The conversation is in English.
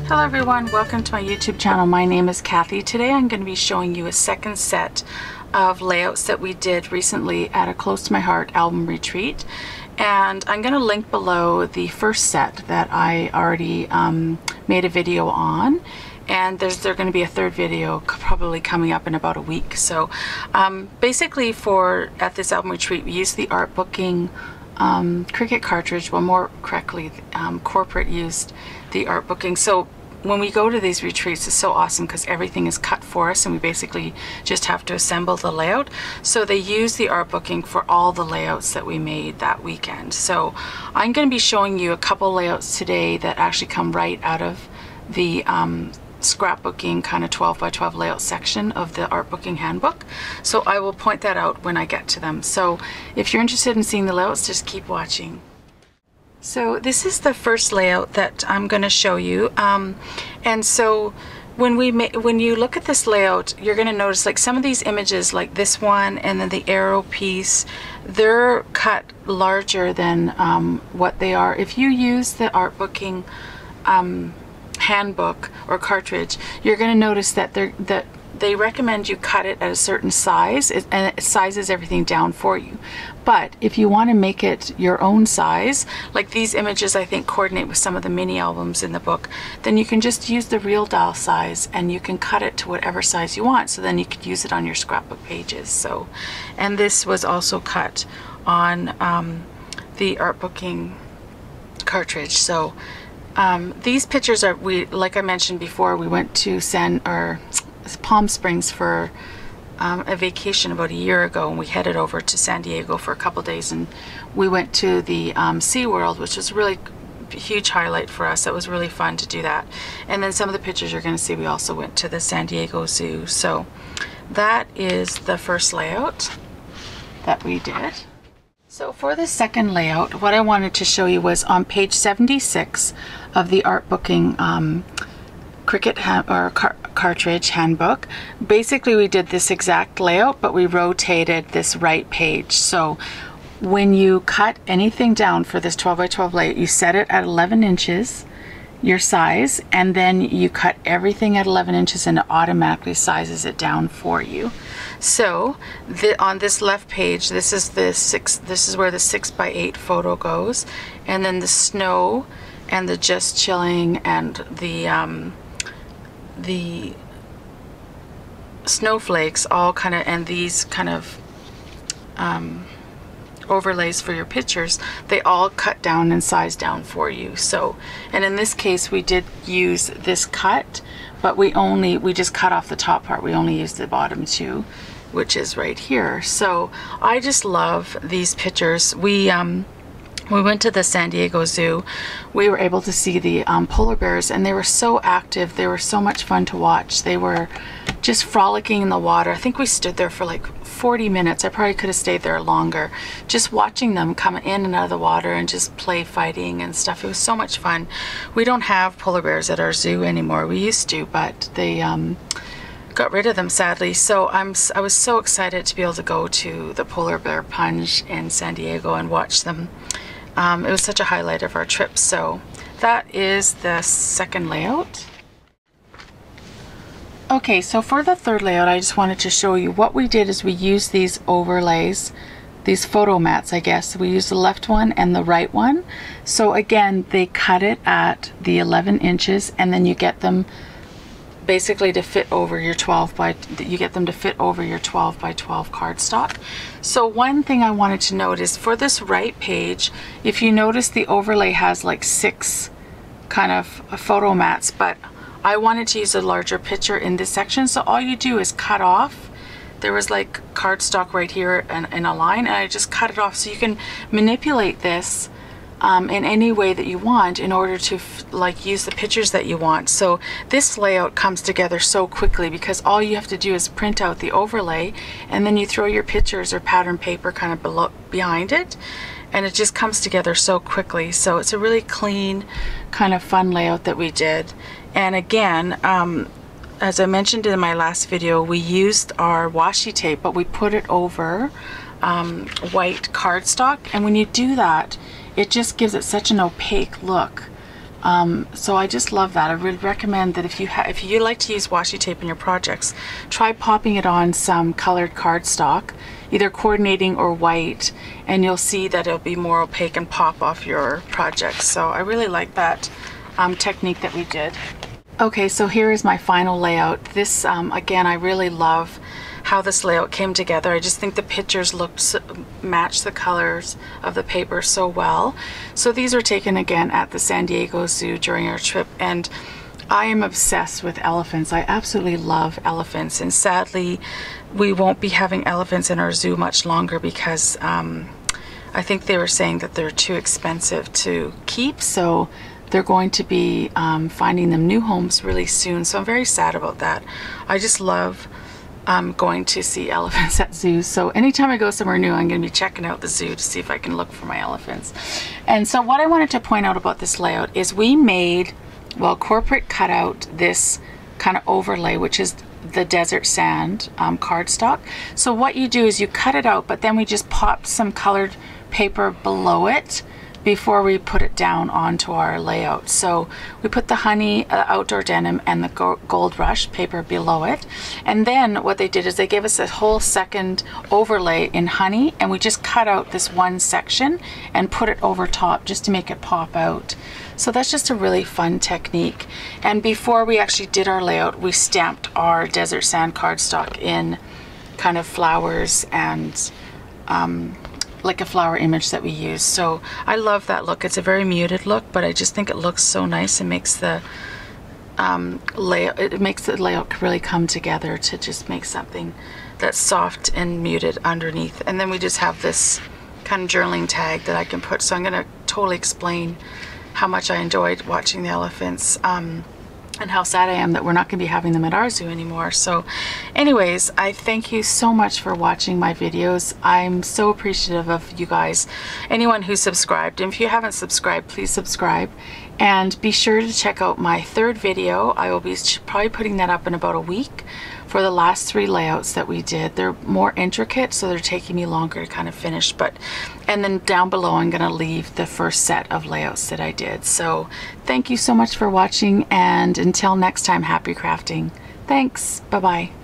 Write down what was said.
Hello everyone, welcome to my YouTube channel. My name is Kathy. Today I'm going to be showing you a second set of layouts that we did recently at a Close to My Heart album retreat. And I'm going to link below the first set that I already made a video on. And there's going to be a third video probably coming up in about a week. So basically at this album retreat we used the Artbooking Cricut cartridge. Well, more correctly, corporate used the Artbooking. So when we go to these retreats, it's so awesome because everything is cut for us and we basically just have to assemble the layout. So they use the Artbooking for all the layouts that we made that weekend. So I'm going to be showing you a couple layouts today that actually come right out of the scrapbooking kind of 12 by 12 layout section of the Artbooking handbook. So I will point that out when I get to them. So if you're interested in seeing the layouts, just keep watching. So this is the first layout that I'm going to show you, and so when you look at this layout, you're going to notice like some of these images, like this one and then the arrow piece, they're cut larger than what they are. If you use the Artbooking handbook or cartridge, you're going to notice that they recommend you cut it at a certain size, and it sizes everything down for you. But if you want to make it your own size, like these images I think coordinate with some of the mini albums in the book, then you can just use the real dial size and you can cut it to whatever size you want, so then you could use it on your scrapbook pages. So, and this was also cut on the Artbooking cartridge. So these pictures are, like I mentioned before, we went to Palm Springs for a vacation about a year ago, and we headed over to San Diego for a couple days, and we went to the SeaWorld, which was really a huge highlight for us. It was really fun to do that. And then some of the pictures you're going to see, we also went to the San Diego Zoo. So that is the first layout that we did. So for the second layout, what I wanted to show you was on page 76 of the Artbooking Cricut cartridge handbook. Basically we did this exact layout, but we rotated this right page. So when you cut anything down for this 12 by 12 layout, you set it at 11 inches, your size, and then you cut everything at 11 inches and it automatically sizes it down for you. So on this left page, this is where the 6 by 8 photo goes, and then the snow and the just chilling and the snowflakes all kind of, and these kind of overlays for your pictures, they all cut down and size down for you. So, and in this case we did use this cut, but we just cut off the top part. We only used the bottom two, which is right here. So I just love these pictures. We went to the San Diego Zoo. We were able to see the polar bears, and they were so active. They were so much fun to watch. They were just frolicking in the water. I think we stood there for like 40 minutes. I probably could have stayed there longer, just watching them come in and out of the water and just play fighting and stuff. It was so much fun. We don't have polar bears at our zoo anymore. We used to, but they got rid of them sadly. So I was so excited to be able to go to the polar bear plunge in San Diego and watch them. It was such a highlight of our trip. So that is the second layout. Okay, so for the third layout, I just wanted to show you what we did is we used these overlays, these photo mats, I guess. We used the left one and the right one. So again, they cut it at the 11 inches, and then you get them basically to fit over your 12 by 12 cardstock. So one thing I wanted to note is for this right page, if you notice the overlay has like 6 kind of photo mats, but I wanted to use a larger picture in this section. So all you do is cut off. There was like cardstock right here in a line, and I just cut it off. So you can manipulate this in any way that you want in order to like use the pictures that you want. So this layout comes together so quickly because all you have to do is print out the overlay, and then you throw your pictures or pattern paper kind of behind it, and it just comes together so quickly. So it's a really clean kind of fun layout that we did. And again, as I mentioned in my last video, we used our washi tape, but we put it over white cardstock, and when you do that, it just gives it such an opaque look So I just love that. I would recommend that if you like to use washi tape in your projects, try popping it on some colored cardstock, either coordinating or white, and you'll see that it'll be more opaque and pop off your project. So I really like that technique that we did. Okay, so here is my final layout. This, again, I really love how this layout came together. I just think the pictures match the colors of the paper so well. So these were taken again at the San Diego Zoo during our trip, and I am obsessed with elephants. I absolutely love elephants, and sadly we won't be having elephants in our zoo much longer because I think they were saying that they're too expensive to keep, so they're going to be finding them new homes really soon. So I'm very sad about that. I just love going to see elephants at zoos. So anytime I go somewhere new, I'm going to be checking out the zoo to see if I can look for my elephants. And so what I wanted to point out about this layout is we made, well, corporate cut out this kind of overlay, which is the desert sand cardstock. So what you do is you cut it out, but then we just popped some colored paper below it before we put it down onto our layout. So we put the honey, outdoor denim, and the gold rush paper below it, and then what they did is they gave us a whole second overlay in honey, and we just cut out this one section and put it over top just to make it pop out. So that's just a really fun technique. And before we actually did our layout, we stamped our desert sand cardstock in kind of flowers and like a flower image that we use. So I love that look. It's a very muted look, but I just think it looks so nice and makes the layout, it makes the layout really come together to just make something that's soft and muted underneath. And then we just have this kind of journaling tag that I can put. So I'm going to totally explain how much I enjoyed watching the elephants, and how sad I am that we're not going to be having them at our zoo anymore. So anyways, I thank you so much for watching my videos. I'm so appreciative of you guys, anyone who subscribed. And if you haven't subscribed, please subscribe. And be sure to check out my third video. I will be probably putting that up in about a week for the last 3 layouts that we did. They're more intricate, so they're taking me longer to kind of finish. And then down below, I'm going to leave the first set of layouts that I did. So thank you so much for watching, and until next time, happy crafting. Thanks. Bye-bye.